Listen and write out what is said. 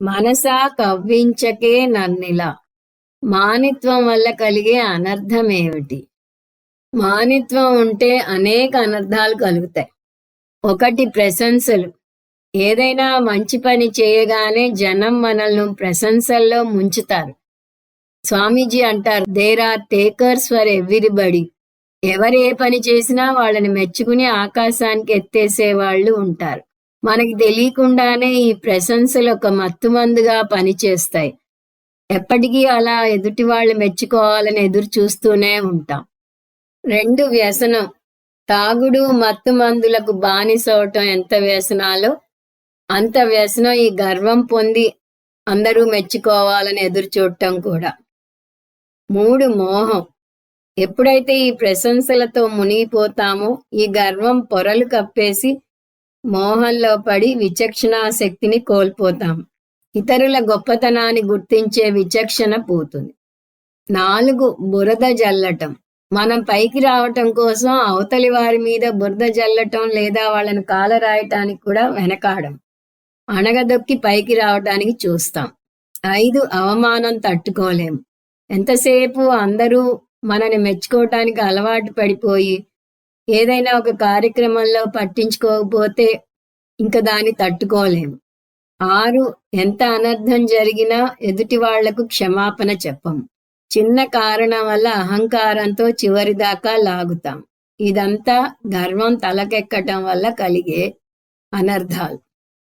మనసా కవ్వించకే నన్నిలా. మానిత్వం వల్ల కలిగే అనర్థమేమిటి? మానిత్వం ఉంటే అనేక అనర్థాలు కలుగుతాయి. ఒకటి ప్రశంసలు. ఏదైనా మంచి పని చేయగానే జనం మనల్ని ప్రశంసల్లో ముంచుతారు. స్వామీజీ అంటారు, there are takers for everybody. ఎవరు ఏ పని చేసినా వాళ్ళని మెచ్చుకుని ఆకాశానికి ఎత్తేసే వాళ్ళు ఉంటారు. మనకి తెలియకుండానే ఈ ప్రశంసలు ఒక మత్తుమందుగా పనిచేస్తాయి. ఎప్పటికీ అలా ఎదుటి వాళ్ళు మెచ్చుకోవాలని ఎదురు చూస్తూనే ఉంటాం. 2 వ్యసనం. తాగుడు, మత్తుమందులకు బానిసవటం ఎంత వ్యసనాలో అంత వ్యసనం ఈ గర్వం పొంది అందరూ మెచ్చుకోవాలని ఎదురు చూడటం కూడా. 3 మోహం. ఎప్పుడైతే ఈ ప్రశంసలతో మునిగిపోతామో ఈ గర్వం పొరలు కప్పేసి మోహంలో పడి విచక్షణా శక్తిని కోల్పోతాం. ఇతరుల గొప్పతనాన్ని గుర్తించే విచక్షణ పోతుంది. 4 బురద జల్లటం. మనం పైకి రావటం కోసం అవతలి వారి మీద బురద జల్లటం లేదా వాళ్ళని కాలరాయటానికి కూడా వెనకాడం. అణగదొక్కి పైకి రావటానికి చూస్తాం. 5 అవమానం తట్టుకోలేం. ఎంతసేపు అందరూ మనని మెచ్చుకోవటానికి అలవాటు పడిపోయి ఏదైనా ఒక కార్యక్రమంలో పట్టించుకోకపోతే ఇంక దాన్ని తట్టుకోలేము. 6 ఎంత అనర్థం జరిగినా ఎదుటి వాళ్లకు క్షమాపణ చెప్పము. చిన్న కారణం వల్ల అహంకారంతో చివరిదాకా లాగుతాం. ఇదంతా గర్వం తలకెక్కటం వల్ల కలిగే అనర్థాలు.